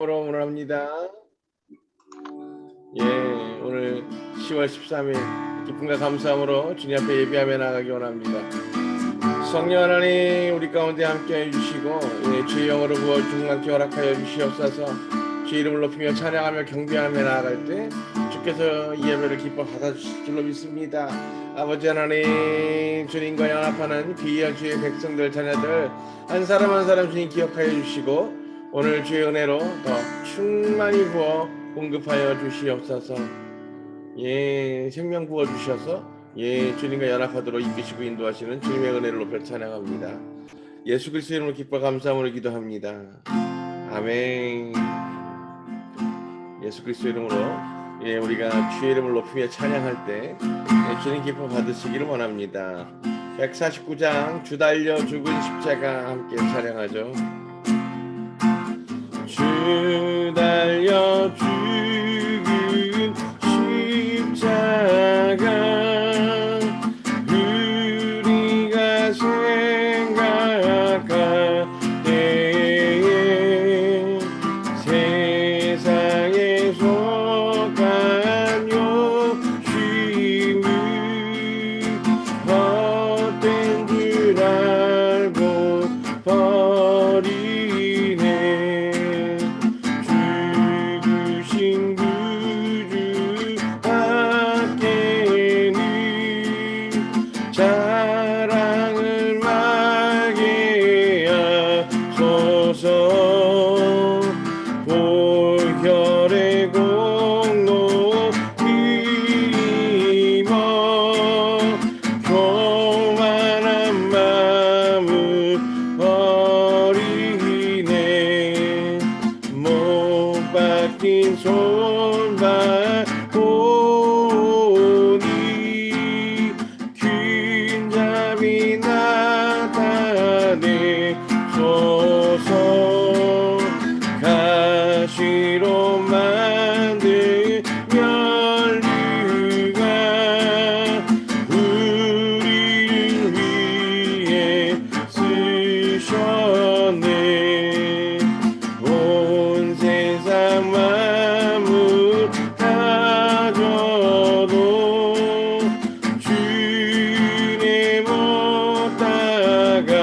오늘 합니다. 오늘 10월 13일 기쁨과 감사함으로 주님 앞에 예배하며 나가기 원합니다. 성령 하나님 우리 가운데 함께해 주시고 주의 영으로 부어 충만케 허락하여 주시옵소서. 주의 이름을 높이며 찬양하며 경배하며 나아갈 때 주께서 이 예배를 기뻐 받아주실 줄로 믿습니다. 아버지 하나님, 주님과 연합하는 귀한 주의 백성들 자녀들 한 사람 한 사람 주님 기억하여 주시고 오늘 주의 은혜로 더 충만히 부어 공급하여 주시옵소서. 생명 부어 주셔서 주님과 연합하도록 이끄시고 인도하시는 주님의 은혜를 높여 찬양합니다. 예수 그리스도의 이름으로 기뻐 감사함으로 기도합니다. 아멘. 예수 그리스도의 이름으로 우리가 주의 이름을 높이며 찬양할 때 주님 기뻐 받으시기를 원합니다. 149장 주 달려 죽은 십자가 함께 찬양하죠. 주 달려 죽은 십자가 우리가 생각할 때에 세상에 속한 욕심이 헛된 줄 알고 버리네. 죽으신 구주 밖에는 자랑을 말게 하소서. 보혈의 공로 힘입어 교만한 마음을 버리네. 못 박힌 손발 보니 균잡이 나타내소서. 가시로 만든 면류가 우리를 위해 쓰셨네. 온 세상 만물 가져도 주님 못 따라가겠네.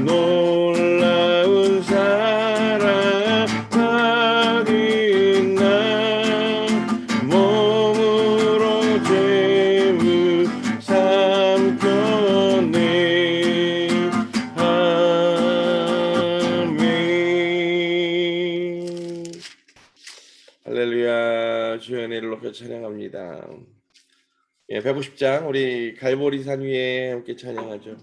놀라운 사랑 받은 나 몸으로 죄물 삼켰네. 아멘. 할렐루야. 주의 은혜를 높여 찬양합니다. 150장 우리 갈보리산 위에 함께 찬양하죠.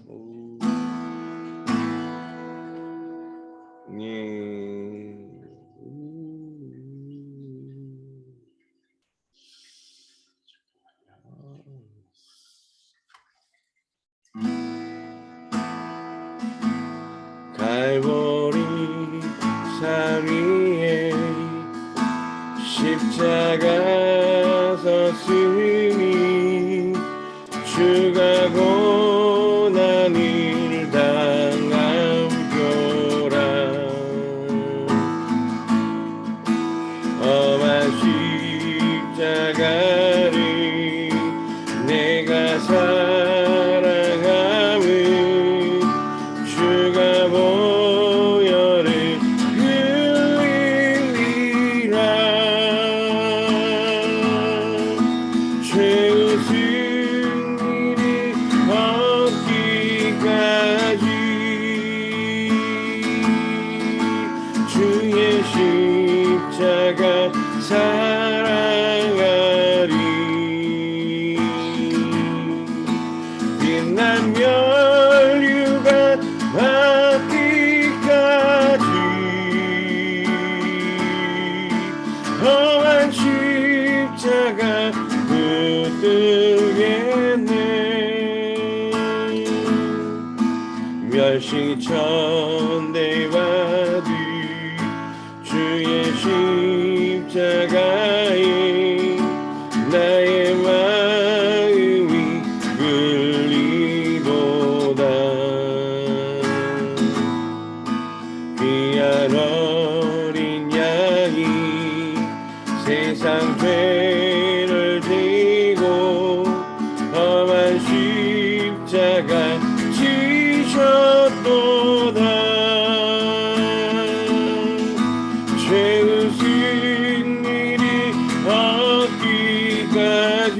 갈보리산 위에 십자가 섰으니 주가 고난을 당한 표라. 험한 십자가를 내가 사랑함은 주가 보혈을 흘리리라. 죄의 승리를 얻기까지 주의 십자가 사랑하리. 빛난 면류관 받기까지 험한 십자가 붙들겠네. 멸시천대 받은 주의 십자가에 나의 마음이 끌리도다. 귀한 어린 양이 세상 죄를 지고 험한 십자가 지셨도다. 죄의 승리를 얻기까지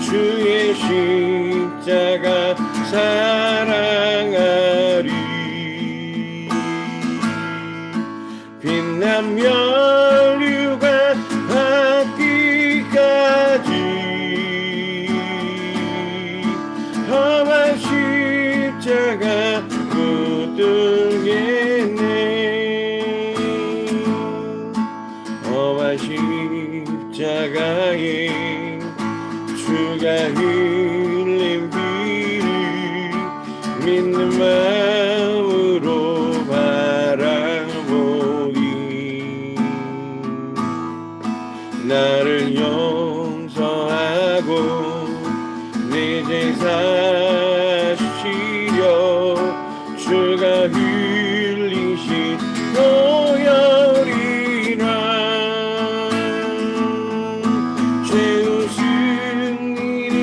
주의 십자가 사랑하리. 빛난 면류관 받기까지 험한 십자가 붙들겠네. 험한 십자가에 주가 흘린 피를 믿는 마음으로 바라보니 나를 용서하고 내 죄 사시려 주가 흘리신 보혈이라. 죄의 승리를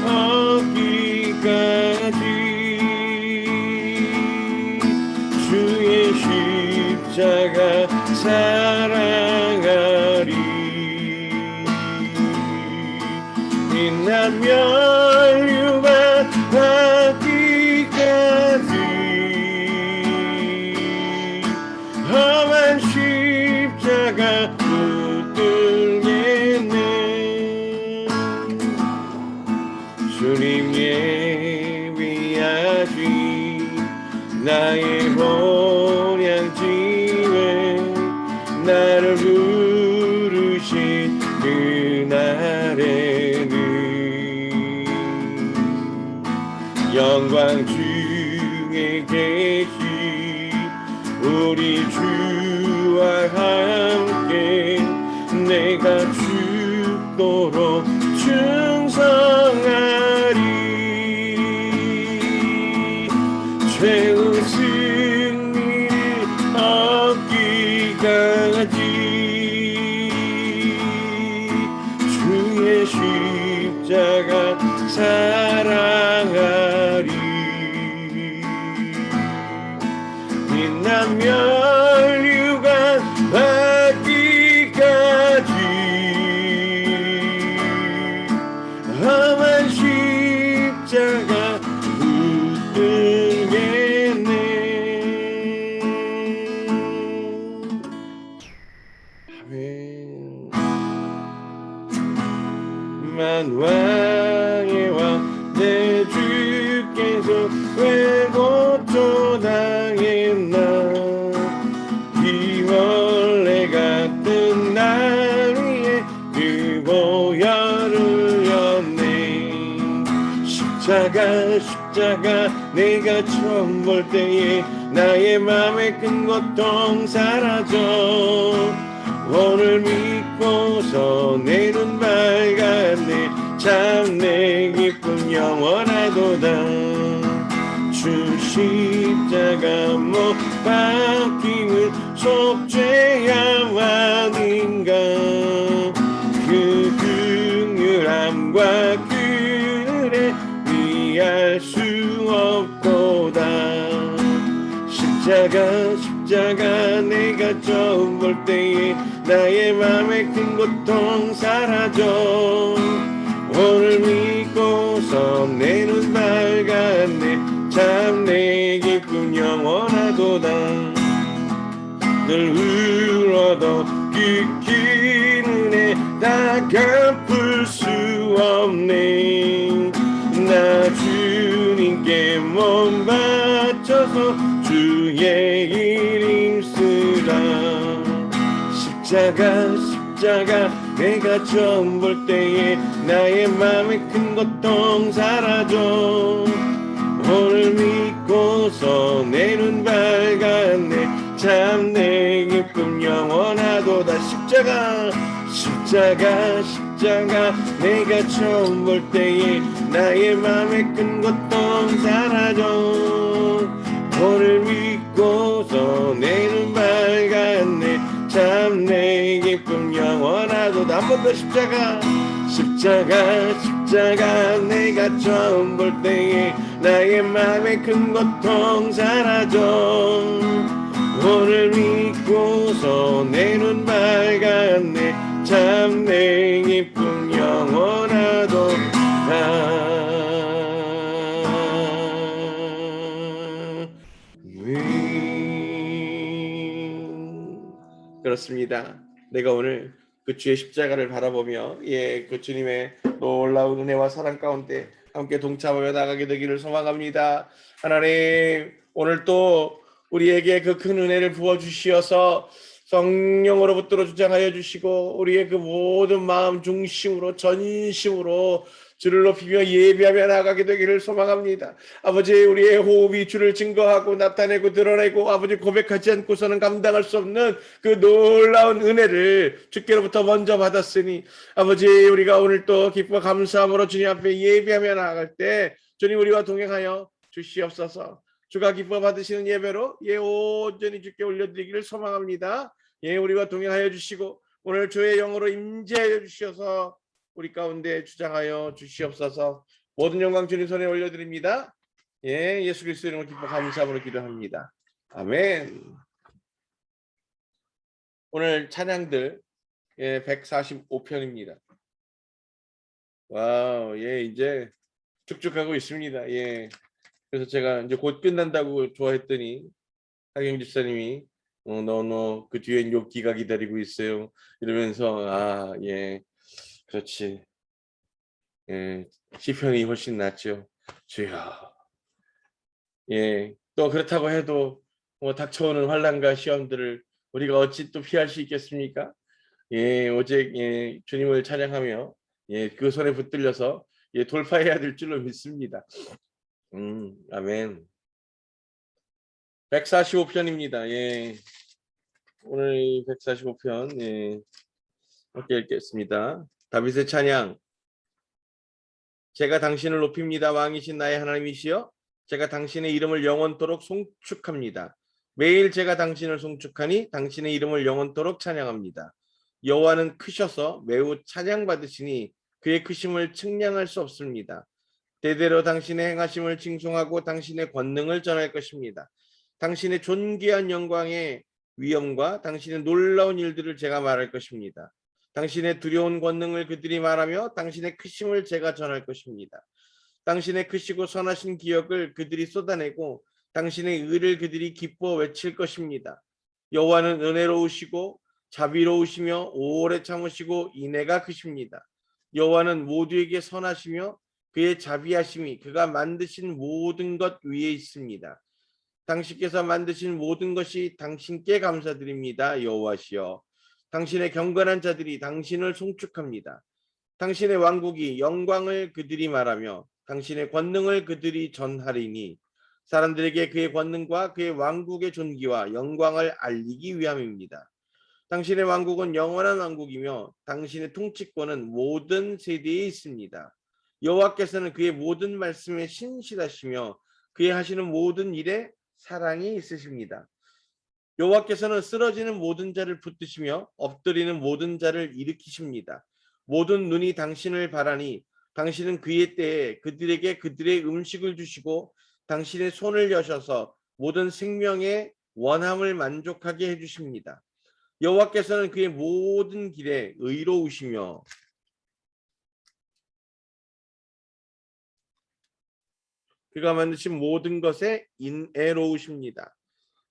얻기까지 주의 십자가 사랑하리. 빛난 면류관 받기까지 험한 십자가 붙들겠네. 주님 예비하신 나의 본향집에 나를 부르신 그날에는 영광 중에 계신 우리 주와 함께 내가 죽도록 충성하리. 죄의 승리를 얻기까지 주의 십자가 사랑하리. 빛난 면류관 받기까지 험한 십자가 붙들겠네. 만왕의 왕 내 주께서 왜 고초당했나. 이 벌레 같은 날 위해 그 보혈을 흘렸네. 십자가 내가 처음 볼 때에 나의 맘의 큰 고통 사라져. 오늘 믿고서 내 눈 밝았네. 참 내 기쁨 영원하도다. 주 십자가 못 박힘은 속죄야 아닌가. 그 긍휼함과 그래 비할 수 없도다. 십자가 내가 처음 볼 때에 나의 맘의 큰 고통 사라져. 오늘 믿고서 내 눈 밝았네. 참 내 기쁨 영원하도다. 늘 흘러도 그 은혜 다 갚을 수 없네. 나 주님께 몸 바쳐서 주의 일 힘쓰라. 십자가 내가 처음 볼 때에 나의 맘의 큰 고통 사라져. 오늘 믿고서 내 눈 밝았네. 참 내 기쁨 영원하도다. 십자가 내가 처음 볼 때에 나의 맘의 큰 고통 사라져. 오늘 믿고서 내 눈 밝았네. 참 내 기쁨 영원하도다. 한 번 더 십자가 내가 처음 볼 때에 나의 마음의 큰 고통 사라져. 오늘 믿고서 내 눈 밝았네. 참 내 기쁨 영원하도다. 그렇습니다. 내가 오늘 그 주의 십자가를 바라보며 그 주님의 놀라운 은혜와 사랑 가운데 함께 동참하며 나가게 되기를 소망합니다. 하나님, 오늘 또 우리에게 그 큰 은혜를 부어 주시어서 성령으로부터 주장하여 주시고 우리의 그 모든 마음 중심으로 전심으로 주를 높이며 예배하며 나가게 되기를 소망합니다. 아버지, 우리의 호흡이 주를 증거하고 나타내고 드러내고 아버지 고백하지 않고서는 감당할 수 없는 그 놀라운 은혜를 주께로부터 먼저 받았으니 아버지, 우리가 오늘 또 기뻐 감사함으로 주님 앞에 예배하며 나아갈 때 주님 우리와 동행하여 주시옵소서. 주가 기뻐 받으시는 예배로 온전히 주께 올려드리기를 소망합니다. 우리와 동행하여 주시고 오늘 주의 영으로 임재하여 주셔서 우리 가운데 주장하여 주시옵소서. 모든 영광 주님 손에 올려드립니다. 예수 그리스도 이름으로 기뻐 감사함으로 기도합니다. 아멘. 오늘 찬양들 145편입니다. 와우, 이제 쭉쭉 하고 있습니다. 그래서 제가 이제 곧 끝난다고 좋아했더니 하경 집사님이 너 그 뒤엔 욥기가 기다리고 있어요 이러면서 그렇지. 시편이 훨씬 낫죠. 주여. 또 그렇다고 해도 닥쳐오는 환난과 시험들을 우리가 어찌 또 피할 수 있겠습니까? 오직 주님을 찬양하며 그 손에 붙들려서 돌파해야 될 줄로 믿습니다. 아멘. 145편입니다. 오늘 145편 함께 읽겠습니다. 다윗의 찬양. 제가 당신을 높입니다. 왕이신 나의 하나님이시여, 제가 당신의 이름을 영원토록 송축합니다. 매일 제가 당신을 송축하니 당신의 이름을 영원토록 찬양합니다. 여호와는 크셔서 매우 찬양받으시니 그의 크심을 측량할 수 없습니다. 대대로 당신의 행하심을 칭송하고 당신의 권능을 전할 것입니다. 당신의 존귀한 영광의 위엄과 당신의 놀라운 일들을 제가 말할 것입니다. 당신의 두려운 권능을 그들이 말하며 당신의 크심을 제가 전할 것입니다. 당신의 크시고 선하신 기억을 그들이 쏟아내고 당신의 의를 그들이 기뻐 외칠 것입니다. 여호와는 은혜로우시고 자비로우시며 오래 참으시고 인애가 크십니다. 여호와는 모두에게 선하시며 그의 자비하심이 그가 만드신 모든 것 위에 있습니다. 당신께서 만드신 모든 것이 당신께 감사드립니다. 여호와시여, 당신의 경건한 자들이 당신을 송축합니다. 당신의 왕국이 영광을 그들이 말하며 당신의 권능을 그들이 전하리니 사람들에게 그의 권능과 그의 왕국의 존귀와 영광을 알리기 위함입니다. 당신의 왕국은 영원한 왕국이며 당신의 통치권은 모든 세대에 있습니다. 여호와께서는 그의 모든 말씀에 신실하시며 그의 하시는 모든 일에 사랑이 있으십니다. 여호와께서는 쓰러지는 모든 자를 붙드시며 엎드리는 모든 자를 일으키십니다. 모든 눈이 당신을 바라니 당신은 그의 때에 그들에게 그들의 음식을 주시고 당신의 손을 여셔서 모든 생명의 원함을 만족하게 해주십니다. 여호와께서는 그의 모든 길에 의로우시며 그가 만드신 모든 것에 인애로우십니다.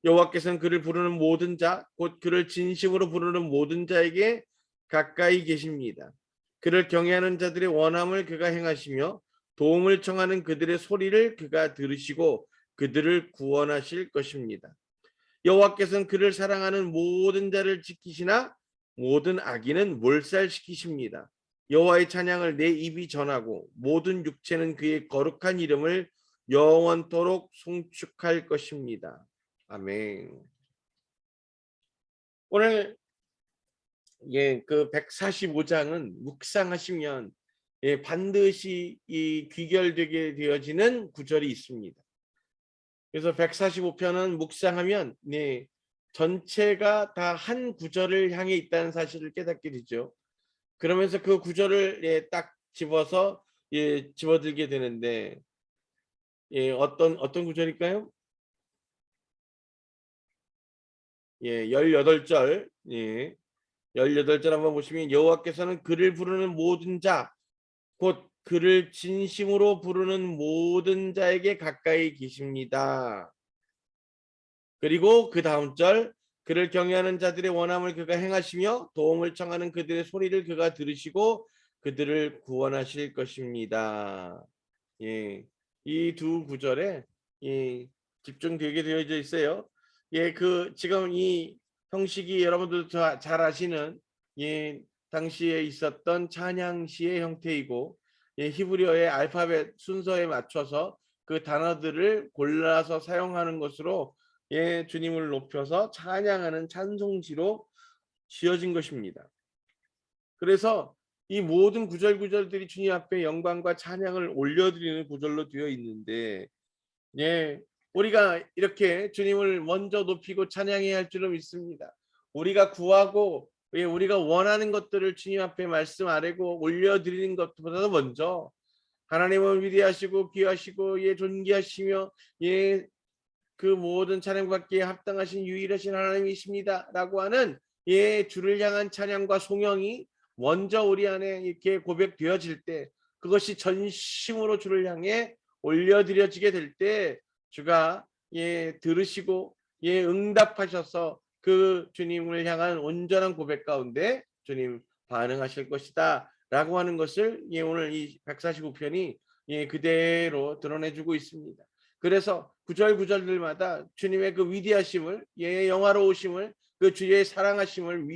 여호와께서는 그를 부르는 모든 자, 곧 그를 진심으로 부르는 모든 자에게 가까이 계십니다. 그를 경외하는 자들의 원함을 그가 행하시며 도움을 청하는 그들의 소리를 그가 들으시고 그들을 구원하실 것입니다. 여호와께서는 그를 사랑하는 모든 자를 지키시나 모든 악인은 몰살시키십니다. 여호와의 찬양을 내 입이 전하고 모든 육체는 그의 거룩한 이름을 영원토록 송축할 것입니다. 아멘. 오늘 그 145장은 묵상하시면 반드시 이 귀결되게 되어지는 구절이 있습니다. 그래서 145편은 묵상하면 네, 전체가 다 한 구절을 향해 있다는 사실을 깨닫게 되죠. 그러면서 그 구절을 예, 딱 집어서 예, 집어들게 되는데 예, 어떤 구절일까요? 예, 18절. 예. 18절 한번 보시면 여호와께서는 그를 부르는 모든 자, 곧 그를 진심으로 부르는 모든 자에게 가까이 계십니다. 그리고 그 다음 절, 그를 경외하는 자들의 원함을 그가 행하시며 도움을 청하는 그들의 소리를 그가 들으시고 그들을 구원하실 것입니다. 예, 이 두 구절에 예, 집중되게 되어져 있어요. 예, 그 지금 이 형식이 여러분들도 잘 아시는 예, 당시에 있었던 찬양시의 형태이고 예, 히브리어의 알파벳 순서에 맞춰서 그 단어들을 골라서 사용하는 것으로 예, 주님을 높여서 찬양하는 찬송시로 지어진 것입니다. 그래서 이 모든 구절구절들이 주님 앞에 영광과 찬양을 올려드리는 구절로 되어 있는데 예, 우리가 이렇게 주님을 먼저 높이고 찬양해야 할 줄로 믿습니다. 우리가 구하고 예, 우리가 원하는 것들을 주님 앞에 말씀 아래고 올려드리는 것보다도 먼저 하나님은 위대하시고 귀하시고 예, 존귀하시며 예, 그 모든 찬양받기에 합당하신 유일하신 하나님이십니다 라고 하는 예, 주를 향한 찬양과 송영이 먼저 우리 안에 이렇게 고백되어질 때 그것이 전심으로 주를 향해 올려드려지게 될 때 주가 예, 들으시고 예, 응답하셔서 그 주님을 향한 온전한 고백 가운데 주님 반응하실 것이다 라고 하는 것을 예, 오늘 이 145편이 예, 그대로 드러내주고 있습니다. 그래서 구절구절들마다 주님의 그 위대하심을 예, 영화로우심을 그 주의 사랑하심을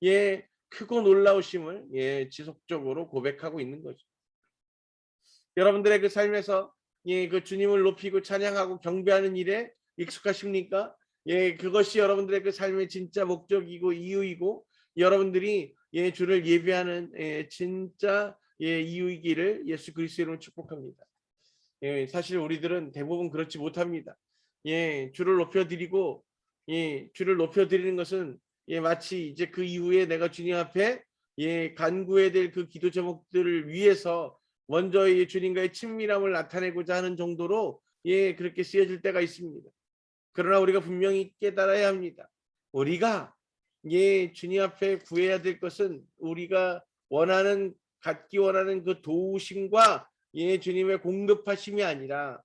예, 크고 놀라우심을 예, 지속적으로 고백하고 있는 거죠. 여러분들의 그 삶에서 예, 그 주님을 높이고 찬양하고 경배하는 일에 익숙하십니까? 예, 그것이 여러분들의 그 삶의 진짜 목적이고 이유이고 여러분들이 예, 주를 예배하는 예, 진짜 예, 이유이기를 예수 그리스도의 이름으로 축복합니다. 예, 사실 우리들은 대부분 그렇지 못합니다. 예, 주를 높여드리고, 예, 주를 높여드리는 것은 예, 마치 이제 그 이후에 내가 주님 앞에 예, 간구해야 될 그 기도 제목들을 위해서 먼저 예, 주님과의 친밀함을 나타내고자 하는 정도로 예, 그렇게 쓰여질 때가 있습니다. 그러나 우리가 분명히 깨달아야 합니다. 우리가 예, 주님 앞에 구해야 될 것은 우리가 원하는 갖기 원하는 그 도우심과 예, 주님의 공급하심이 아니라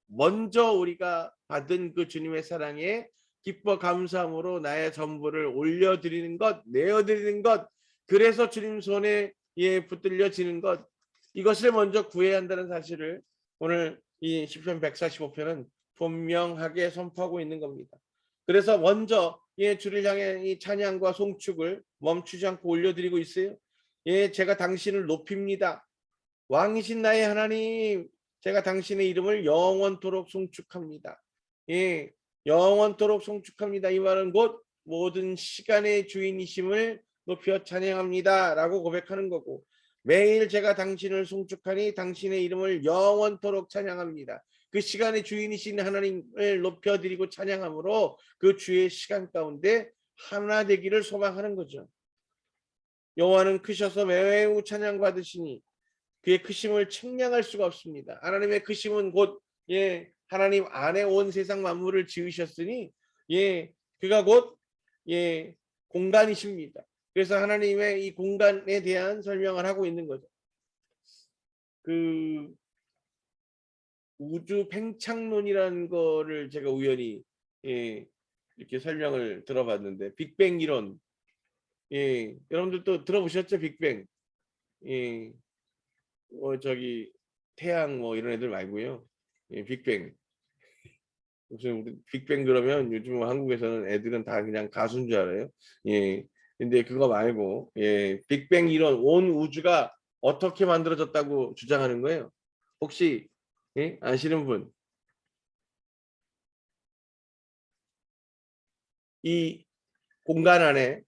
먼저 우리가 받은 그 주님의 사랑에 기뻐 감사함으로 나의 전부를 올려드리는 것, 내어드리는 것, 그래서 주님 손에 예, 붙들려지는 것, 이것을 먼저 구해야 한다는 사실을 오늘 이 시편 145편은 분명하게 선포하고 있는 겁니다. 그래서 먼저 예, 주를 향해 이 찬양과 송축을 멈추지 않고 올려드리고 있어요. 예, 제가 당신을 높입니다. 왕이신 나의 하나님, 제가 당신의 이름을 영원토록 송축합니다. 예, 영원토록 송축합니다. 이 말은 곧 모든 시간의 주인이심을 높여 찬양합니다 라고 고백하는 거고, 매일 제가 당신을 송축하니 당신의 이름을 영원토록 찬양합니다. 그 시간의 주인이신 하나님을 높여드리고 찬양함으로 그 주의 시간 가운데 하나 되기를 소망하는 거죠. 여호와는 크셔서 매우 찬양받으시니 그의 크심을 측량할 수가 없습니다. 하나님의 크심은 곧 예, 하나님 안에 온 세상 만물을 지으셨으니 예, 그가 곧 예, 공간이십니다. 그래서 하나님의 이 공간에 대한 설명을 하고 있는 거죠. 그 우주 팽창론이라는 거를 제가 우연히 예, 이렇게 설명을 들어봤는데 빅뱅 이론 예, 여러분들도 들어보셨죠? 빅뱅 예, 저기 태양 뭐 이런 애들 말고요. 예, 빅뱅. 무슨 우리 빅뱅 그러면 요즘 한국에서는 애들은 다 그냥 가수인 줄 알아요. 예. 근데 그거 말고 예, 빅뱅 이론 온 우주가 어떻게 만들어졌다고 주장하는 거예요? 혹시 예? 아시는 분? 이 공간 안에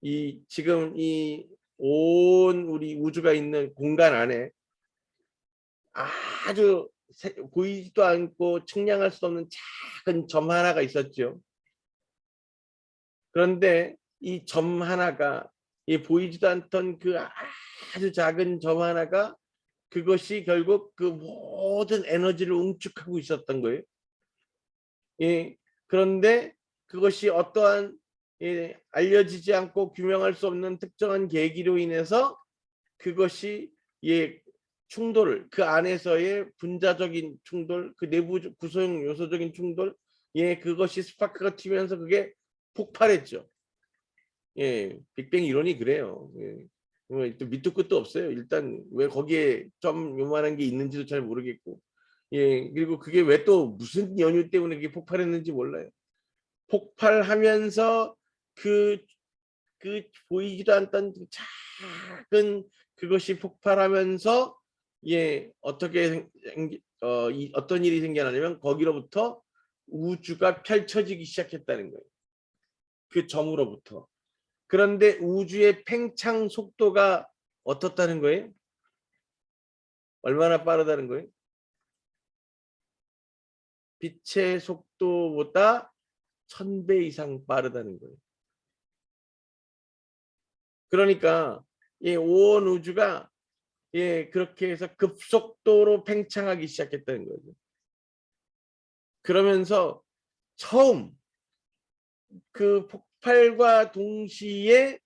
이 지금 이 온 우리 우주가 있는 공간 안에 아주 보이지도 않고 측량할 수 없는 작은 점 하나가 있었죠. 그런데 이 점 하나가, 이 보이지도 않던 그 아주 작은 점 하나가, 그것이 결국 그 모든 에너지를 응축하고 있었던 거예요. 예, 그런데 그것이 어떠한 알려지지 않고 규명할 수 없는 특정한 계기로 인해서 그것이 충돌을, 그 안에서의 분자적인 충돌, 그 내부 구성 요소적인 충돌, 그것이 스파크가 튀면서 그게 폭발했죠. 빅뱅 이론이 그래요. 또 밑도 끝도 없어요. 일단 왜 거기에 좀 요만한 게 있는지도 잘 모르겠고, 그리고 그게 왜 또 무슨 연유 때문에 그게 폭발했는지 몰라요. 폭발하면서 그 보이지도 않던 그 작은 그것이 폭발하면서 어떻게 어떤 일이 생겨나냐면 거기로부터 우주가 펼쳐지기 시작했다는 거예요. 그 점으로부터. 그런데 우주의 팽창 속도가 어떻다는 거예요? 얼마나 빠르다는 거예요? 빛의 속도보다 1000배 이상 빠르다는 거예요. 그러니까 온 우주가 그렇게 해서 급속도로 팽창하기 시작했다는 거죠. 그러면서 처음 그 폭발과 동시에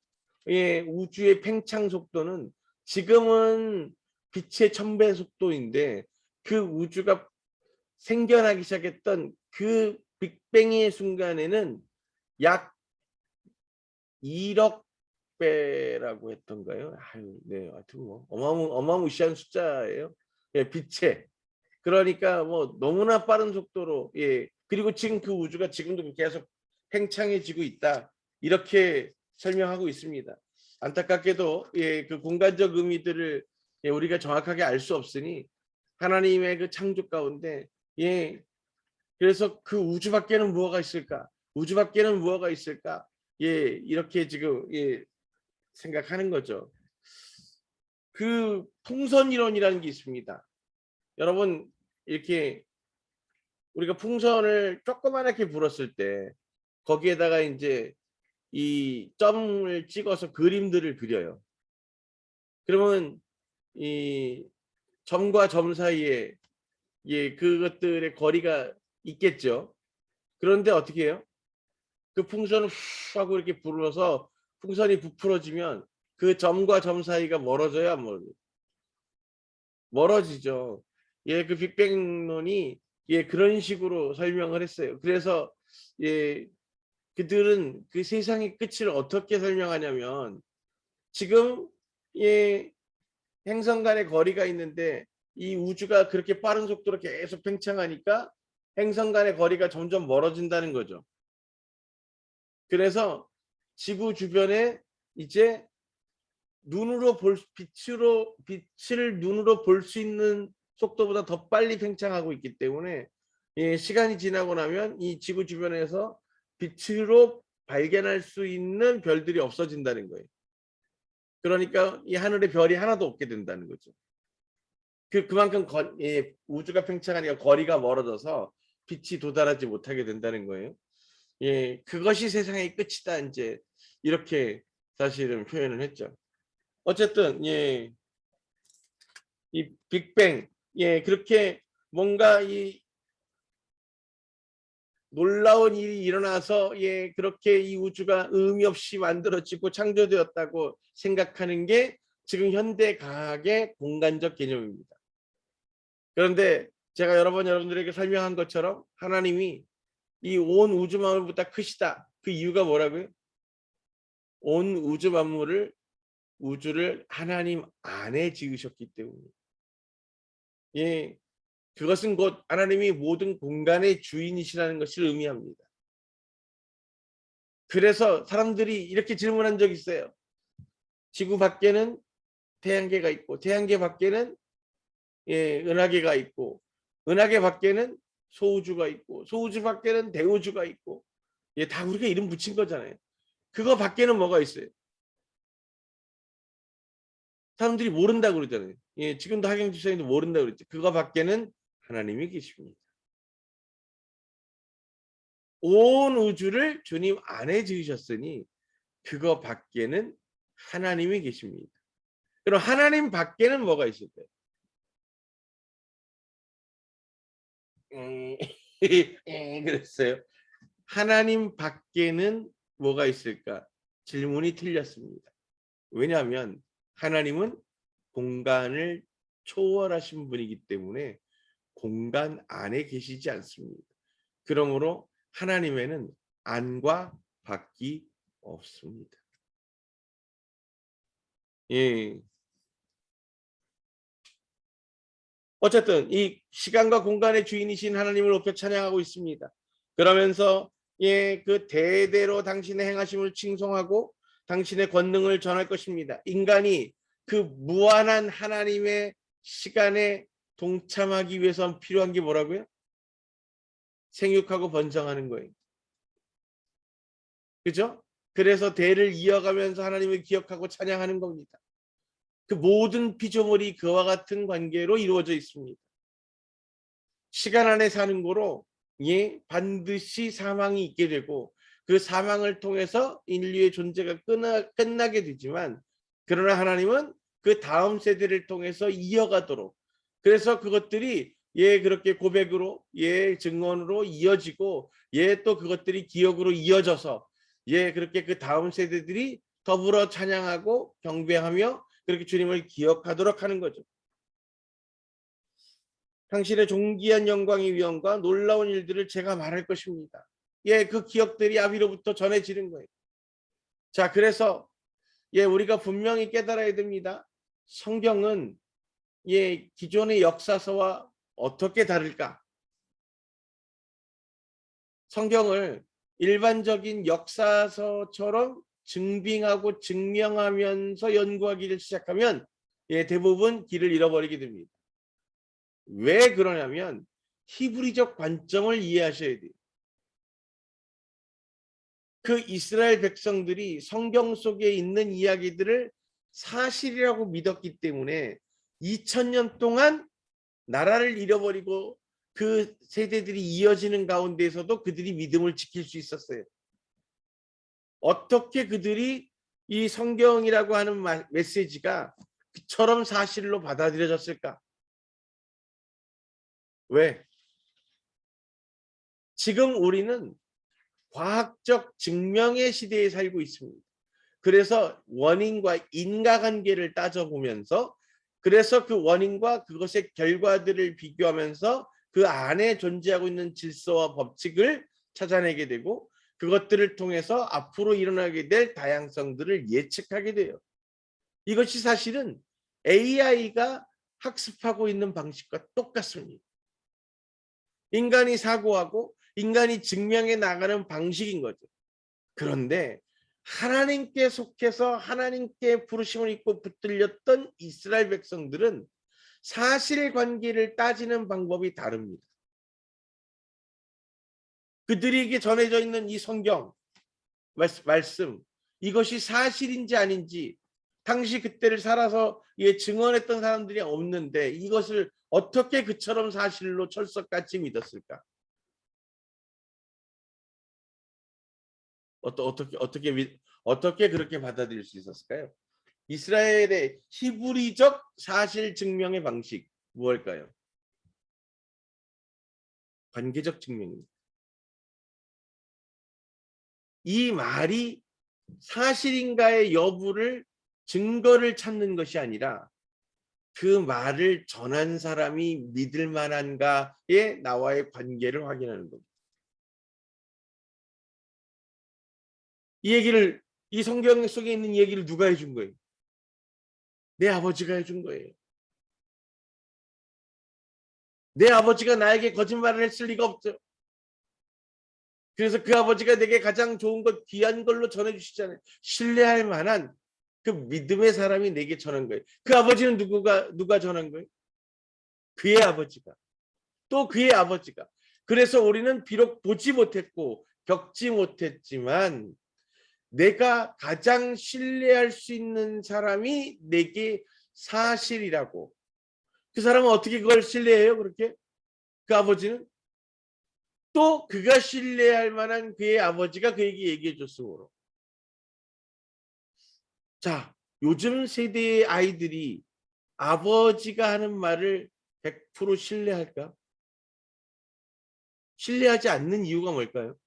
우주의 팽창 속도는, 지금은 빛의 1000배 속도인데 그 우주가 생겨나기 시작했던 그 빅뱅의 순간에는 약 1억 배라고 했던가요? 아유, 네, 하여튼 뭐 어마무시한 숫자예요. 빛의. 그러니까 뭐 너무나 빠른 속도로, 그리고 지금 그 우주가 지금도 계속 팽창해지고 있다, 이렇게 설명하고 있습니다. 안타깝게도 그 공간적 의미들을 우리가 정확하게 알 수 없으니 하나님의 그 창조 가운데, 그래서 그 우주 밖에는 무엇가 있을까? 우주 밖에는 무엇가 있을까? 이렇게 지금 생각하는 거죠. 그 풍선 이론이라는 게 있습니다. 여러분, 이렇게 우리가 풍선을 조그맣게 불었을 때 거기에다가 이제 이 점을 찍어서 그림들을 그려요. 그러면 이 점과 점 사이에 그것들의 거리가 있겠죠. 그런데 어떻게 해요? 그 풍선을 후 하고 이렇게 불어서 풍선이 부풀어지면 그 점과 점 사이가 멀어져야 안 멀어져요? 멀어지죠. 그 빅뱅론이 그런 식으로 설명을 했어요. 그래서 그들은 그 세상의 끝을 어떻게 설명하냐면, 지금 행성 간의 거리가 있는데 이 우주가 그렇게 빠른 속도로 계속 팽창하니까 행성 간의 거리가 점점 멀어진다는 거죠. 그래서 지구 주변에 이제 빛을 눈으로 볼 수 있는 속도보다 더 빨리 팽창하고 있기 때문에 시간이 지나고 나면 이 지구 주변에서 빛으로 발견할 수 있는 별들이 없어진다는 거예요. 그러니까 이 하늘에 별이 하나도 없게 된다는 거죠. 그만큼 우주가 팽창하니까 거리가 멀어져서 빛이 도달하지 못하게 된다는 거예요. 그것이 세상의 끝이다, 이제 이렇게 사실은 표현을 했죠. 어쨌든 이 빅뱅, 그렇게 뭔가 이 놀라운 일이 일어나서 그렇게 이 우주가 의미 없이 만들어지고 창조되었다고 생각하는 게 지금 현대 과학의 공간적 개념입니다. 그런데 제가 여러 번 여러분들에게 설명한 것처럼 하나님이 이 온 우주 만물보다 크시다. 그 이유가 뭐라고요? 온 우주 만물을, 우주를 하나님 안에 지으셨기 때문에. 그것은 곧 하나님이 모든 공간의 주인이시라는 것을 의미합니다. 그래서 사람들이 이렇게 질문한 적이 있어요. 지구 밖에는 태양계가 있고, 태양계 밖에는 은하계가 있고, 은하계 밖에는 소우주가 있고, 소우주 밖에는 대우주가 있고, 다 우리가 이름 붙인 거잖아요. 그거 밖에는 뭐가 있어요? 사람들이 모른다고 그러잖아요. 지금도 하경 집사님도 모른다고 그랬죠. 그거 밖에는 하나님이 계십니다. 온 우주를 주님 안에 지으셨으니 그거 밖에는 하나님이 계십니다. 그럼 하나님 밖에는 뭐가 있을까요? 그랬어요. 하나님 밖에는 뭐가 있을까? 질문이 틀렸습니다. 왜냐하면 하나님은 공간을 초월하신 분이기 때문에 공간 안에 계시지 않습니다. 그러므로 하나님에는 안과 밖이 없습니다. 예. 어쨌든 이 시간과 공간의 주인이신 하나님을 높여 찬양하고 있습니다. 그러면서 그 대대로 당신의 행하심을 칭송하고 당신의 권능을 전할 것입니다. 인간이 그 무한한 하나님의 시간에 동참하기 위해서 필요한 게 뭐라고요? 생육하고 번성하는 거예요. 그죠? 그래서 대를 이어가면서 하나님을 기억하고 찬양하는 겁니다. 그 모든 피조물이 그와 같은 관계로 이루어져 있습니다. 시간 안에 사는 거로 반드시 사망이 있게 되고 그 사망을 통해서 인류의 존재가 끝나게 되지만 그러나 하나님은 그 다음 세대를 통해서 이어가도록 그래서 그것들이 그렇게 고백으로 증언으로 이어지고 또 그것들이 기억으로 이어져서 그렇게 그 다음 세대들이 더불어 찬양하고 경배하며 그렇게 주님을 기억하도록 하는 거죠. 당신의 존귀한 영광의 위엄과 놀라운 일들을 제가 말할 것입니다. 그 기억들이 아비로부터 전해지는 거예요. 자, 그래서 우리가 분명히 깨달아야 됩니다. 성경은 기존의 역사서와 어떻게 다를까? 성경을 일반적인 역사서처럼 증빙하고 증명하면서 연구하기를 시작하면 대부분 길을 잃어버리게 됩니다. 왜 그러냐면 히브리적 관점을 이해하셔야 돼요. 그 이스라엘 백성들이 성경 속에 있는 이야기들을 사실이라고 믿었기 때문에 2000년 동안 나라를 잃어버리고 그 세대들이 이어지는 가운데에서도 그들이 믿음을 지킬 수 있었어요. 어떻게 그들이 이 성경이라고 하는 메시지가 그처럼 사실로 받아들여졌을까? 왜? 지금 우리는 과학적 증명의 시대에 살고 있습니다. 그래서 원인과 인과관계를 따져보면서 그래서 그 원인과 그것의 결과들을 비교하면서 그 안에 존재하고 있는 질서와 법칙을 찾아내게 되고 그것들을 통해서 앞으로 일어나게 될 다양성들을 예측하게 돼요. 이것이 사실은 AI가 학습하고 있는 방식과 똑같습니다. 인간이 사고하고 인간이 증명해 나가는 방식인 거죠. 그런데 하나님께 속해서 하나님께 부르심을 입고 붙들렸던 이스라엘 백성들은 사실관계를 따지는 방법이 다릅니다. 그들에게 전해져 있는 이 성경 말씀 이것이 사실인지 아닌지 당시 그때를 살아서 증언했던 사람들이 없는데 이것을 어떻게 그처럼 사실로 철석같이 믿었을까? 어떻게 그렇게 받아들일 수 있었을까요? 이스라엘의 히브리적 사실 증명의 방식 무엇일까요? 관계적 증명입니다. 이 말이 사실인가의 여부를 증거를 찾는 것이 아니라 그 말을 전한 사람이 믿을 만한가에 나와의 관계를 확인하는 겁니다. 이 성경 속에 있는 얘기를 누가 해준 거예요? 내 아버지가 해준 거예요. 내 아버지가 나에게 거짓말을 했을 리가 없죠. 그래서 그 아버지가 내게 가장 좋은 것, 귀한 걸로 전해주시잖아요. 신뢰할 만한 그 믿음의 사람이 내게 전한 거예요. 그 아버지는 누가 전한 거예요? 그의 아버지가. 또 그의 아버지가. 그래서 우리는 비록 보지 못했고 겪지 못했지만 내가 가장 신뢰할 수 있는 사람이 내게 사실이라고. 그 사람은 어떻게 그걸 신뢰해요? 그렇게? 그 아버지는 또 그가 신뢰할 만한 그의 아버지가 그에게 얘기해 줬으므로. 자, 요즘 세대의 아이들이 아버지가 하는 말을 100% 신뢰할까? 신뢰하지 않는 이유가 뭘까요?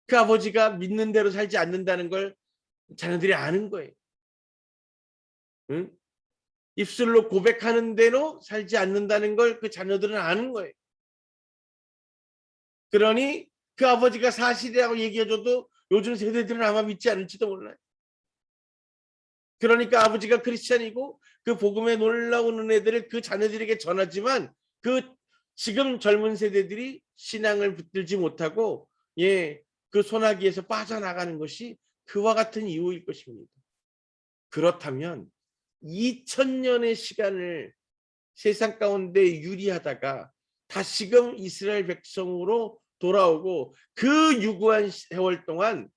그 아버지가 믿는 대로 살지 않는다는 걸 자녀들이 아는 거예요. 응? 입술로 고백하는 대로 살지 않는다는 걸 그 자녀들은 아는 거예요. 그러니 그 아버지가 사실이라고 얘기해줘도 요즘 세대들은 아마 믿지 않을지도 몰라요. 그러니까 아버지가 크리스찬이고 그 복음에 놀라운 은혜들을 그 자녀들에게 전하지만 그 지금 젊은 세대들이 신앙을 붙들지 못하고 그 소나기에서 빠져나가는 것이 그와 같은 이유일 것입니다. 그렇다면 2000년의 시간을 세상 가운데 유리하다가 다시금 이스라엘 백성으로 돌아오고 그 유구한 세월 동안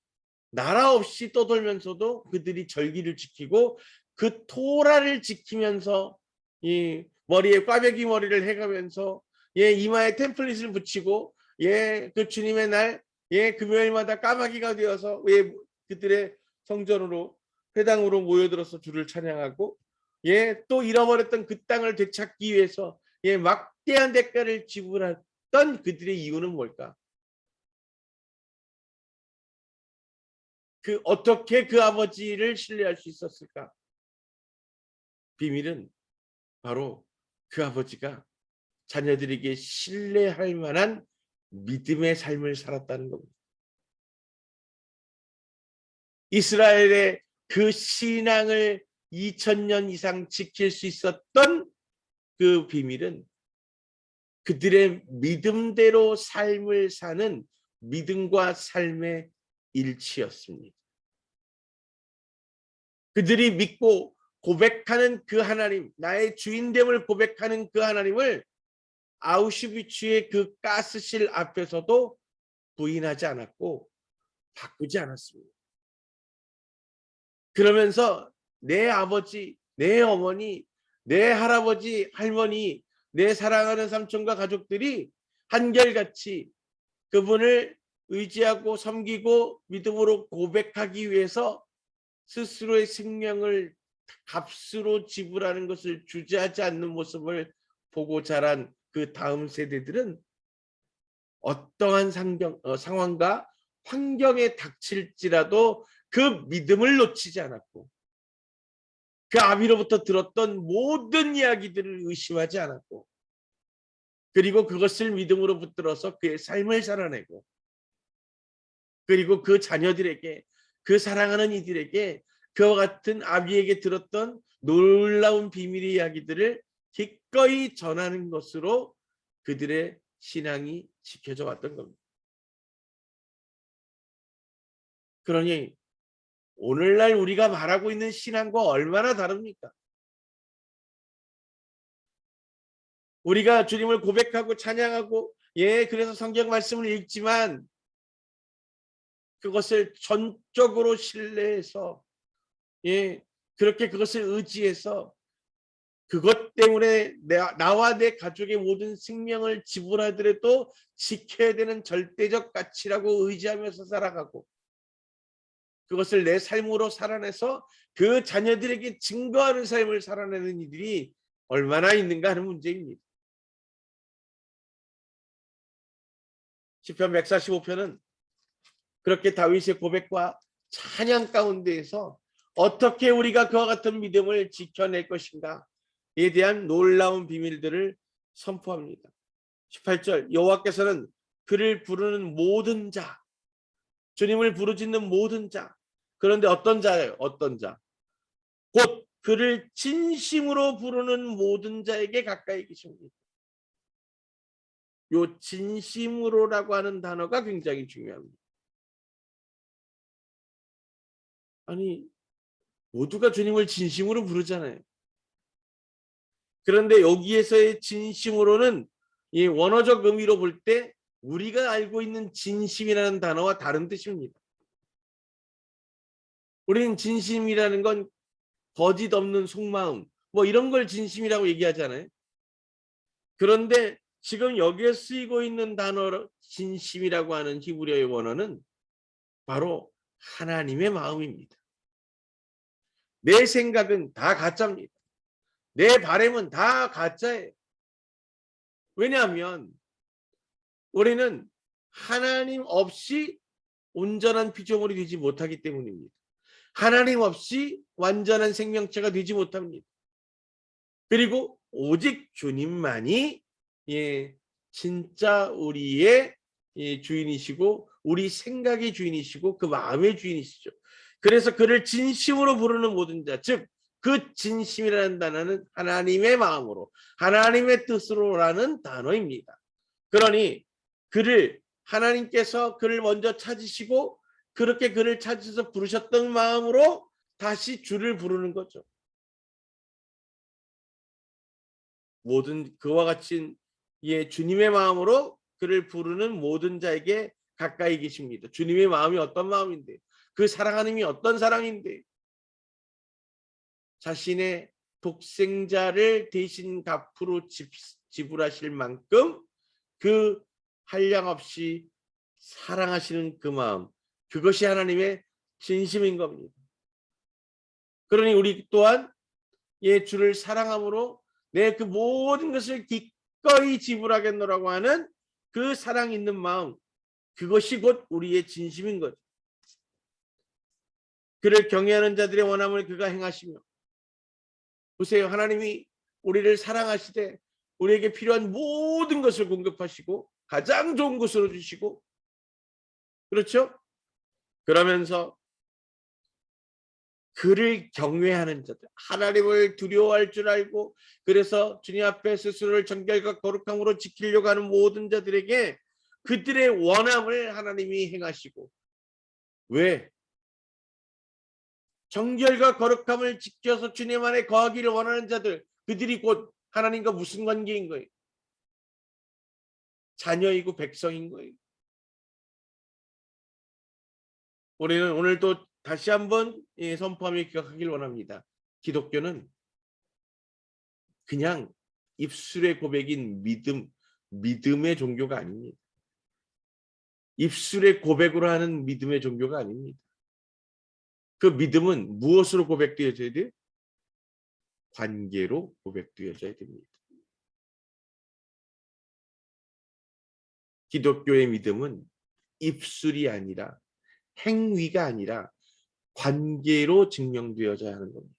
나라 없이 떠돌면서도 그들이 절기를 지키고 그 토라를 지키면서 이 머리에 꽈배기 머리를 해가면서 이마에 템플릿을 붙이고 그 주님의 날 금요일마다 까마귀가 되어서 그들의 성전으로 회당으로 모여들어서 주를 찬양하고 또 잃어버렸던 그 땅을 되찾기 위해서 막대한 대가를 지불했던 그들의 이유는 뭘까? 어떻게 그 아버지를 신뢰할 수 있었을까? 비밀은 바로 그 아버지가 자녀들에게 신뢰할 만한 믿음의 삶을 살았다는 겁니다. 이스라엘의 그 신앙을 2000년 이상 지킬 수 있었던 그 비밀은 그들의 믿음대로 삶을 사는 믿음과 삶의 일치였습니다. 그들이 믿고 고백하는 그 하나님, 나의 주인됨을 고백하는 그 하나님을 아우슈비츠의 그 가스실 앞에서도 부인하지 않았고 바꾸지 않았습니다. 그러면서 내 아버지, 내 어머니, 내 할아버지, 할머니, 내 사랑하는 삼촌과 가족들이 한결같이 그분을 의지하고 섬기고 믿음으로 고백하기 위해서 스스로의 생명을 값으로 지불하는 것을 주저하지 않는 모습을 보고 자란 그 다음 세대들은 어떠한 상황과 환경에 닥칠지라도 그 믿음을 놓치지 않았고 그 아비로부터 들었던 모든 이야기들을 의심하지 않았고 그리고 그것을 믿음으로 붙들어서 그의 삶을 살아내고 그리고 그 자녀들에게 그 사랑하는 이들에게 그와 같은 아비에게 들었던 놀라운 비밀의 이야기들을 기꺼이 전하는 것으로 그들의 신앙이 지켜져 왔던 겁니다. 그러니 오늘날 우리가 말하고 있는 신앙과 얼마나 다릅니까? 우리가 주님을 고백하고 찬양하고 그래서 성경 말씀을 읽지만 그것을 전적으로 신뢰해서 그렇게 그것을 의지해서 그것 때문에 나와 내 가족의 모든 생명을 지불하더라도 지켜야 되는 절대적 가치라고 의지하면서 살아가고 그것을 내 삶으로 살아내서 그 자녀들에게 증거하는 삶을 살아내는 이들이 얼마나 있는가 하는 문제입니다. 시편 145편은 그렇게 다윗의 고백과 찬양 가운데에서 어떻게 우리가 그와 같은 믿음을 지켜낼 것인가에 대한 놀라운 비밀들을 선포합니다. 18절 여호와께서는 그를 부르는 모든 자, 주님을 부르짖는 모든 자, 그런데 어떤 자예요? 어떤 자? 곧 그를 진심으로 부르는 모든 자에게 가까이 계십니다. 요 진심으로라고 하는 단어가 굉장히 중요합니다. 아니 모두가 주님을 진심으로 부르잖아요. 그런데 여기에서의 진심으로는 이 원어적 의미로 볼 때 우리가 알고 있는 진심이라는 단어와 다른 뜻입니다. 우리는 진심이라는 건 거짓 없는 속마음, 뭐 이런 걸 진심이라고 얘기하잖아요. 그런데 지금 여기에 쓰이고 있는 단어 진심이라고 하는 히브리어의 원어는 바로 하나님의 마음입니다. 내 생각은 다 가짜입니다. 내 바람은 다 가짜예요. 왜냐하면 우리는 하나님 없이 온전한 피조물이 되지 못하기 때문입니다. 하나님 없이 완전한 생명체가 되지 못합니다. 그리고 오직 주님만이 진짜 우리의 주인이시고 우리 생각의 주인이시고 그 마음의 주인이시죠. 그래서 그를 진심으로 부르는 모든 자, 즉 그 진심이라는 단어는 하나님의 마음으로 하나님의 뜻으로라는 단어입니다. 그러니 하나님께서 그를 먼저 찾으시고 그렇게 그를 찾으셔서 부르셨던 마음으로 다시 주를 부르는 거죠. 모든 그와 같이 주님의 마음으로 그를 부르는 모든 자에게 가까이 계십니다. 주님의 마음이 어떤 마음인데, 그 사랑하는 어떤 사랑인데, 자신의 독생자를 대신 값으로 지불하실 만큼 그 한량없이 사랑하시는 그 마음, 그것이 하나님의 진심인 겁니다. 그러니 우리 또한 주를 사랑함으로 내 그 모든 것을 기꺼이 지불하겠노라고 하는 그 사랑 있는 마음, 그것이 곧 우리의 진심인 거죠. 그를 경외하는 자들의 원함을 그가 행하시며, 보세요, 하나님이 우리를 사랑하시되 우리에게 필요한 모든 것을 공급하시고 가장 좋은 것으로 주시고, 그렇죠? 그러면서 그를 경외하는 자들, 하나님을 두려워할 줄 알고 그래서 주님 앞에 스스로를 정결과 거룩함으로 지키려고 하는 모든 자들에게 그들의 원함을 하나님이 행하시고, 왜? 정결과 거룩함을 지켜서 주님 안에 거하기를 원하는 자들, 그들이 곧 하나님과 무슨 관계인 거예요? 자녀이고 백성인 거예요. 우리는 오늘도 다시 한번 선포하며 기억하길 원합니다. 기독교는 그냥 입술의 고백인 믿음의 종교가 아닙니다. 입술의 고백으로 하는 믿음의 종교가 아닙니다. 그 믿음은 무엇으로 고백되어져야 돼요? 관계로 고백되어져야 됩니다. 기독교의 믿음은 입술이 아니라 행위가 아니라 관계로 증명되어져야 하는 겁니다.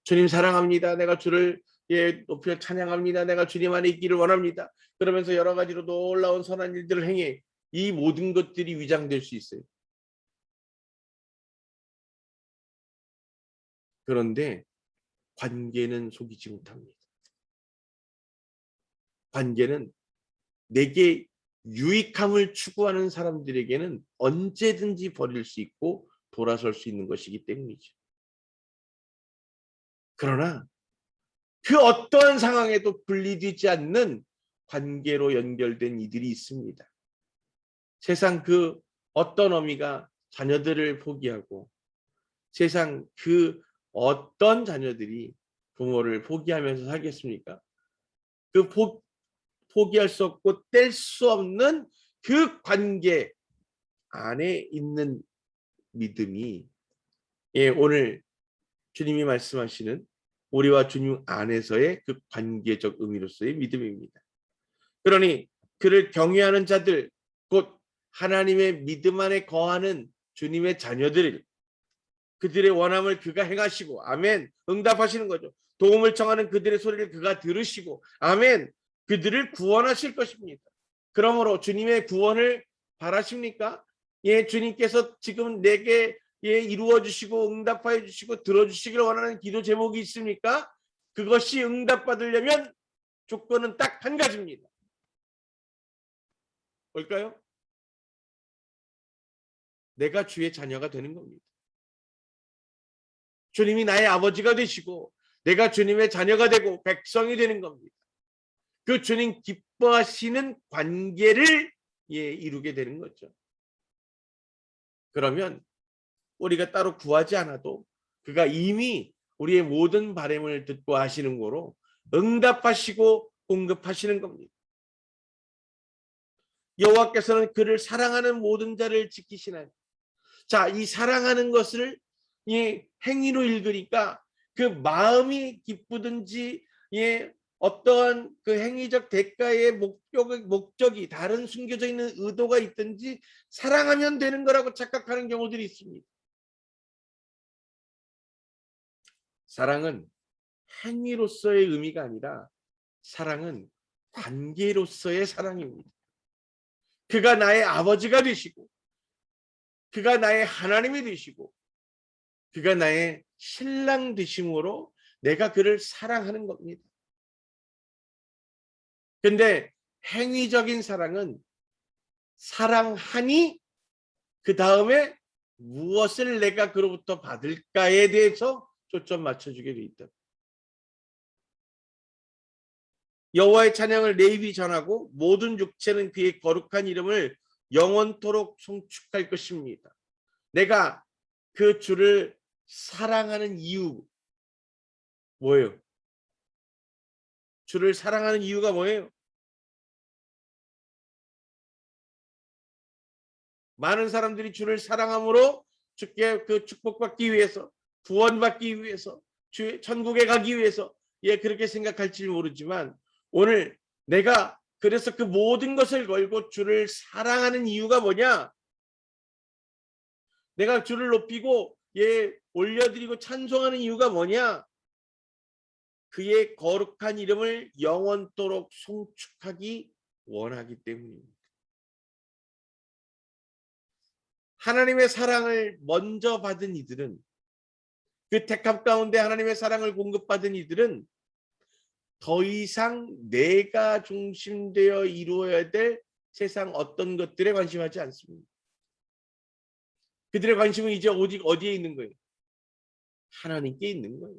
주님 사랑합니다. 내가 주를 높여 찬양합니다. 내가 주님 안에 있기를 원합니다. 그러면서 여러 가지로 놀라운 선한 일들을 행해 이 모든 것들이 위장될 수 있어요. 그런데 관계는 속이지 못합니다. 관계는 내게 유익함을 추구하는 사람들에게는 언제든지 버릴 수 있고 돌아설 수 있는 것이기 때문이죠. 그러나 그 어떠한 상황에도 분리되지 않는 관계로 연결된 이들이 있습니다. 세상 그 어떤 어미가 자녀들을 포기하고, 세상 그 어떤 자녀들이 부모를 포기하면서 살겠습니까? 그 포기할 수 없고 뗄 수 없는 그 관계 안에 있는 믿음이 오늘 주님이 말씀하시는 우리와 주님 안에서의 그 관계적 의미로서의 믿음입니다. 그러니 그를 경외하는 자들, 곧 하나님의 믿음 안에 거하는 주님의 자녀들, 그들의 원함을 그가 행하시고, 아멘, 응답하시는 거죠. 도움을 청하는 그들의 소리를 그가 들으시고, 아멘, 그들을 구원하실 것입니다. 그러므로 주님의 구원을 바라십니까? 주님께서 지금 내게 이루어 주시고 응답하여 주시고 들어주시기를 원하는 기도 제목이 있습니까? 그것이 응답받으려면 조건은 딱 한 가지입니다. 뭘까요? 내가 주의 자녀가 되는 겁니다. 주님이 나의 아버지가 되시고 내가 주님의 자녀가 되고 백성이 되는 겁니다. 그 주님 기뻐하시는 관계를 이루게 되는 거죠. 그러면 우리가 따로 구하지 않아도 그가 이미 우리의 모든 바람을 듣고 하시는 거로 응답하시고 공급하시는 겁니다. 여호와께서는 그를 사랑하는 모든 자를 지키시나니. 자, 이 사랑하는 것을 이 행위로 읽으니까 그 마음이 기쁘든지 어떠한 그 행위적 대가의 목적이 다른 숨겨져 있는 의도가 있든지 사랑하면 되는 거라고 착각하는 경우들이 있습니다. 사랑은 행위로서의 의미가 아니라 사랑은 관계로서의 사랑입니다. 그가 나의 아버지가 되시고 그가 나의 하나님이 되시고 그가 나의 신랑 되심으로 내가 그를 사랑하는 겁니다. 근데 행위적인 사랑은 사랑하니 그 다음에 무엇을 내가 그로부터 받을까에 대해서 초점 맞춰주게 돼 있다. 여호와의 찬양을 내 입이 전하고 모든 육체는 그의 거룩한 이름을 영원토록 송축할 것입니다. 내가 그 주를 사랑하는 이유 뭐예요? 주를 사랑하는 이유가 뭐예요? 많은 사람들이 주를 사랑함으로 주께 그 축복받기 위해서, 구원받기 위해서, 주의 천국에 가기 위해서 그렇게 생각할지 모르지만 오늘 내가 그래서 그 모든 것을 걸고 주를 사랑하는 이유가 뭐냐? 내가 주를 높이고 올려드리고 찬송하는 이유가 뭐냐? 그의 거룩한 이름을 영원토록 송축하기 원하기 때문입니다. 하나님의 사랑을 먼저 받은 이들은, 그 택함 가운데 하나님의 사랑을 공급받은 이들은 더 이상 내가 중심되어 이루어야 될 세상 어떤 것들에 관심하지 않습니다. 그들의 관심은 이제 오직 어디에 있는 거예요? 하나님께 있는 거예요.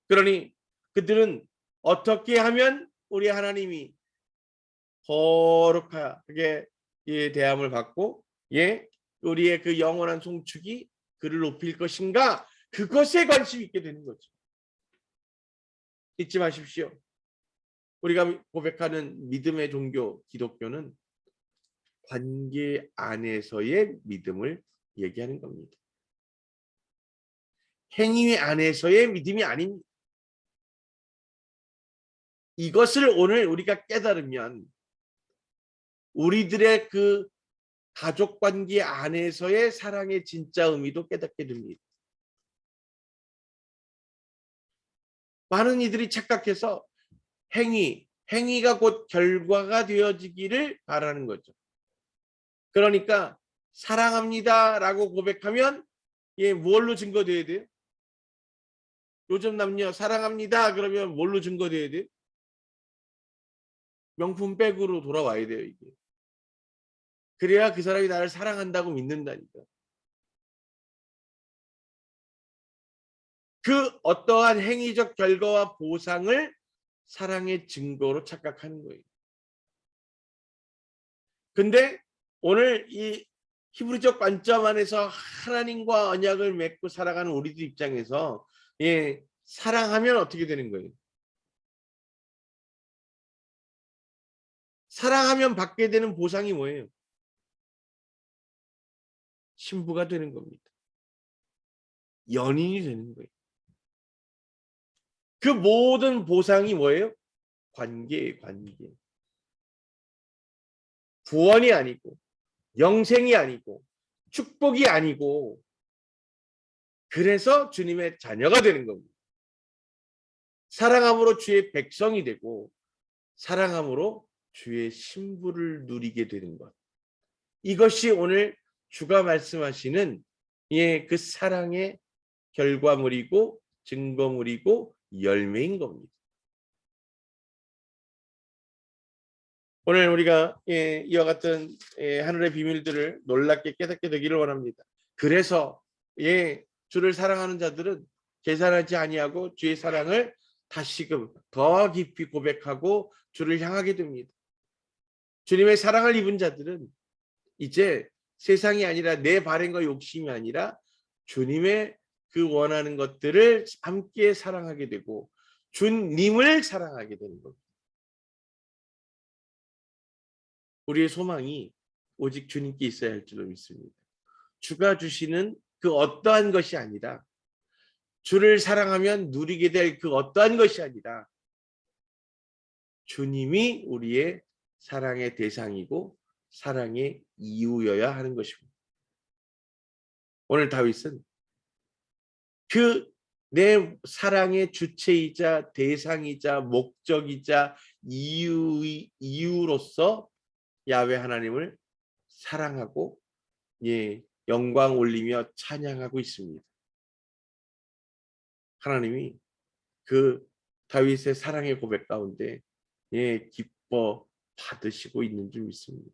그러니 그들은 어떻게 하면 우리 하나님이 거룩하게 대함을 받고 우리의 그 영원한 송축이 그를 높일 것인가, 그것에 관심 있게 되는 거죠. 잊지 마십시오. 우리가 고백하는 믿음의 종교 기독교는 관계 안에서의 믿음을 얘기하는 겁니다. 행위 안에서의 믿음이 아닙니다. 이것을 오늘 우리가 깨달으면 우리들의 그 가족 관계 안에서의 사랑의 진짜 의미도 깨닫게 됩니다. 많은 이들이 착각해서 행위가 곧 결과가 되어지기를 바라는 거죠. 그러니까 사랑합니다 라고 고백하면 뭘로 증거돼야 돼요? 요즘 남녀 사랑합니다 그러면 뭘로 증거돼야 돼요? 명품백으로 돌아와야 돼요. 이게. 그래야 그 사람이 나를 사랑한다고 믿는다니까. 그 어떠한 행위적 결과와 보상을 사랑의 증거로 착각하는 거예요. 근데 오늘 이 히브리적 관점 안에서 하나님과 언약을 맺고 살아가는 우리들 입장에서 사랑하면 어떻게 되는 거예요? 사랑하면 받게 되는 보상이 뭐예요? 신부가 되는 겁니다. 연인이 되는 거예요. 그 모든 보상이 뭐예요? 관계예요, 관계. 구원이 아니고 영생이 아니고 축복이 아니고, 그래서 주님의 자녀가 되는 겁니다. 사랑함으로 주의 백성이 되고 사랑함으로 주의 신부를 누리게 되는 것. 이것이 오늘 주가 말씀하시는 그 사랑의 결과물이고 증거물이고 열매인 겁니다. 오늘 우리가 이와 같은 하늘의 비밀들을 놀랍게 깨닫게 되기를 원합니다. 그래서 주를 사랑하는 자들은 계산하지 아니하고 주의 사랑을 다시금 더 깊이 고백하고 주를 향하게 됩니다. 주님의 사랑을 입은 자들은 이제 세상이 아니라 내 바램과 욕심이 아니라 주님의 그 원하는 것들을 함께 사랑하게 되고 주님을 사랑하게 되는 겁니다. 우리의 소망이 오직 주님께 있어야 할 줄로 믿습니다. 주가 주시는 그 어떠한 것이 아니라, 주를 사랑하면 누리게 될 그 어떠한 것이 아니라 주님이 우리의 사랑의 대상이고 사랑의 이유여야 하는 것입니다. 오늘 다윗은 그 내 사랑의 주체이자 대상이자 목적이자 이유로서 야훼 하나님을 사랑하고 영광 올리며 찬양하고 있습니다. 하나님이 그 다윗의 사랑의 고백 가운데 기뻐 받으시고 있는 줄 믿습니다.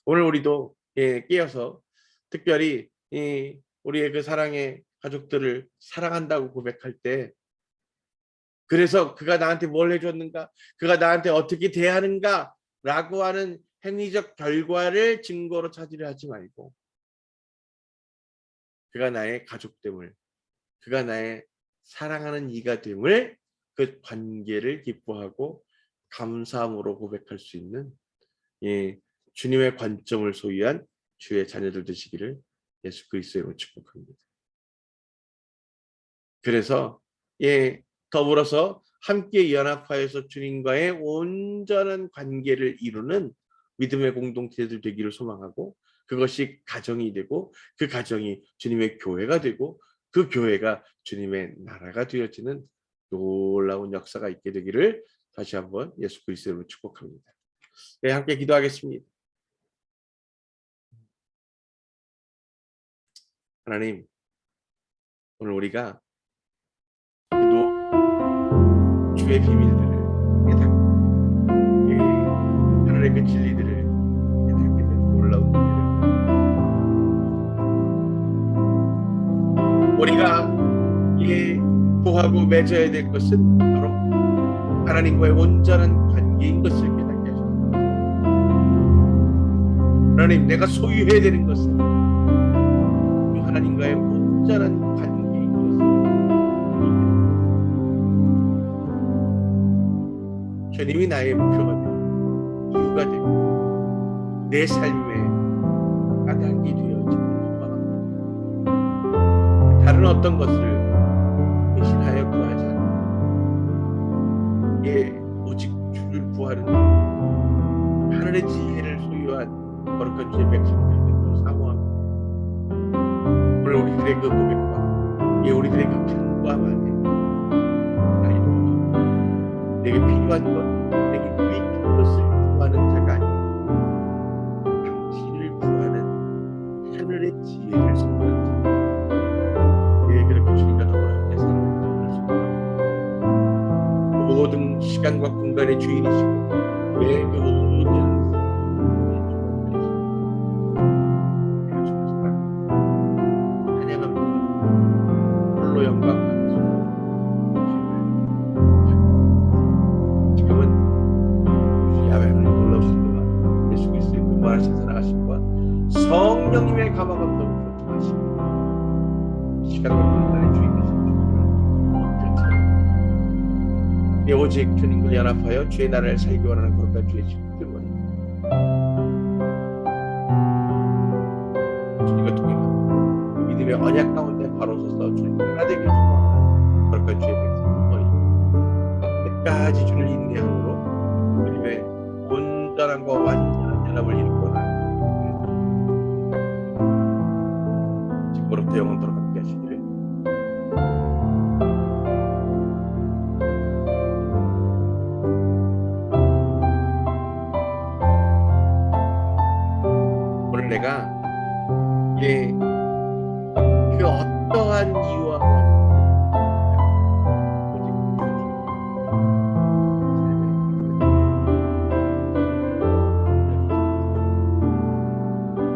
오늘 우리도 깨어서 특별히 우리의 그 사랑의 가족들을 사랑한다고 고백할 때, 그래서 그가 나한테 뭘 해줬는가, 그가 나한테 어떻게 대하는가 라고 하는 행위적 결과를 증거로 찾으려 하지 말고, 그가 나의 가족됨을, 그가 나의 사랑하는 이가 됨을, 그 관계를 기뻐하고 감사함으로 고백할 수 있는 주님의 관점을 소유한 주의 자녀들 되시기를 예수 그리스도로 축복합니다. 그래서 더불어서 함께 연합하여서 주님과의 온전한 관계를 이루는 믿음의 공동체들 되기를 소망하고, 그것이 가정이 되고 그 가정이 주님의 교회가 되고 그 교회가 주님의 나라가 되어지는 놀라운 역사가 있게 되기를 다시 한번 예수 그리스도로 축복합니다. 함께 기도하겠습니다. 하나님, 오늘 우리가 주의 비밀들을 깨닫고 하늘의 그 진리들을 깨닫게 되는 놀라운 은혜를, 우리가 구하고 맺어야 될 것은 바로 하나님과의 온전한 관계인 것을 깨닫게 하셨습니다. 하나님, 내가 소유해야 되는 것은 하나님과의 온전한 관계인 것을, 주님이 나의 목표가 되고 이유가 되고 내 삶의 까닭이 되어지기를 소망합니다. 다른 어떤 것을 대신하여 구하지 않고 오직 주를 구하는 하늘의 지혜를 소유한 거룩한 주의 백성들 되기를 사모합니다. 오늘 우리들의 그 고백과 우리들의 그 간구함 안에 내게 필요한 것, 내게 유익한 것을 구하는 자가 아니라 당신을 구하는 하늘의 지혜를 소유한 자, 그렇게 주님과 더불어 함께 살아가는 수 있습니다. 모든 시간과 공간의 주인이시고 그 모든 영광 받으시고 지금은 야훼 하나님 놀라우신 분과 예수 그리스도의 분만하신 살아가심과 성령님의 감화감동을 교통하시고 시간과 공간의 주인 되신 주님을 오직 주님과 연합하여 주의 나라를 살기 원하는 거룩한 주의 식구들과 주님과 통해 믿음의 언약 가운데 바로 서서 주님 하나 되길 소망하는 거룩한 주의 백성들이 끝까지 주를 인내함으로 주님의 온전함과 완전한 연합을 이루거나 지금부터 영원토록 함께 하시기를 오늘 내가 그 어떠한 이유와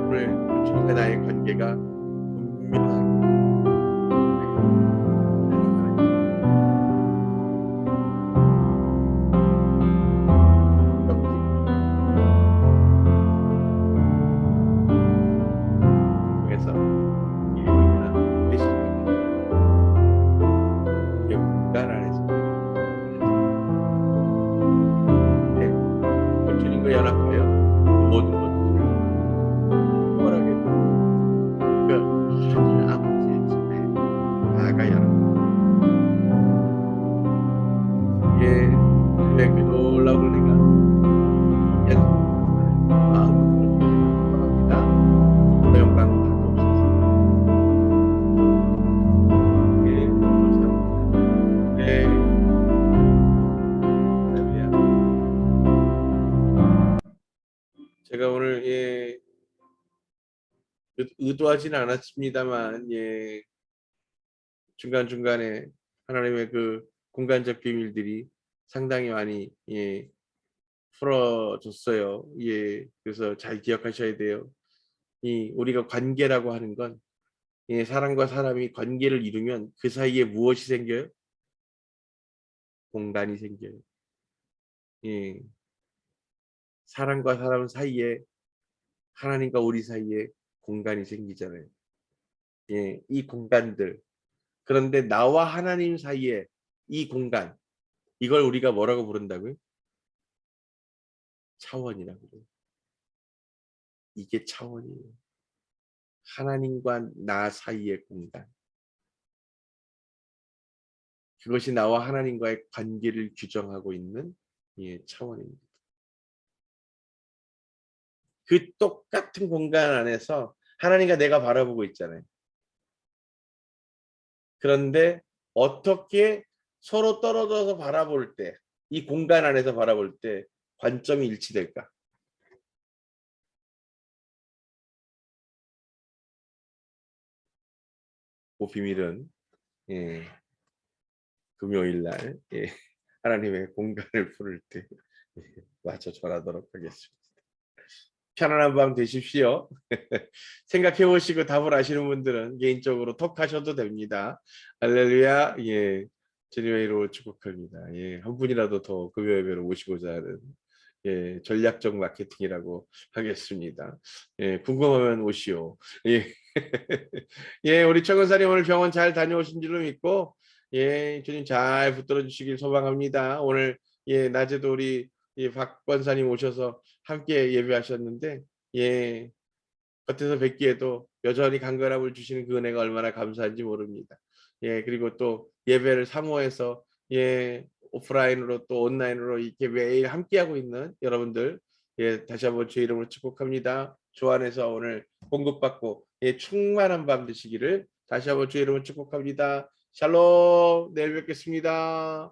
오늘 주님과 나의 관계가 분명하게 그래서 연합하여 모든 것들을 원하게 하늘 아버지의 집에 나아가 연합. 예, 주의 그 놀라운 은혜가 마음으로 바랍니다. 영광 받으옵소서. 예, 감사합니다. 예, 할렐루야. 제가 오늘 의도하지는 않았습니다만 중간중간에 하나님의 그 공간적 비밀들이 상당히 많이 풀어줬어요. 그래서 잘 기억하셔야 돼요. 우리가 관계라고 하는 건 사람과 사람이 관계를 이루면 그 사이에 무엇이 생겨요? 공간이 생겨요. 사람과 사람 사이에 하나님과 우리 사이에 공간이 생기잖아요. 이 공간들. 그런데 나와 하나님 사이에 이 공간, 이걸 우리가 뭐라고 부른다고요? 차원이라고 그래요. 이게 차원이에요. 하나님과 나 사이의 공간. 그것이 나와 하나님과의 관계를 규정하고 있는 차원입니다. 그 똑같은 공간 안에서 하나님과 내가 바라보고 있잖아요. 그런데 어떻게 서로 떨어져서 바라볼 때, 이 공간 안에서 바라볼 때 관점이 일치될까? 그 비밀은 금요일 날 하나님의 공간을 풀을 때 마저 전하도록 하겠습니다. 편안한 밤 되십시오. 생각해 보시고 답을 아시는 분들은 개인적으로 톡 하셔도 됩니다. 할렐루야. 주님의 이름으로 축복합니다. 한 분이라도 더 금요 예배로 모시고자 하는 전략적 마케팅이라고 하겠습니다. 궁금하면 오시오. 우리 최건사님 오늘 병원 잘 다녀오신 줄로 믿고 주님 잘 붙들어 주시길 소망합니다. 오늘 낮에도 우리 박 권사님 오셔서 함께 예배하셨는데 겉에서 뵙기에도 여전히 간절함을 주시는 그 은혜가 얼마나 감사한지 모릅니다. 그리고 또 예배를 사모해서 오프라인으로 또 온라인으로 이렇게 매일 함께하고 있는 여러분들 다시 한번 주의 이름으로 축복합니다. 주 안에서 오늘 공급받고 충만한 밤 되시기를 다시 한번 주의 이름으로 축복합니다. 샬롬. 내일 뵙겠습니다.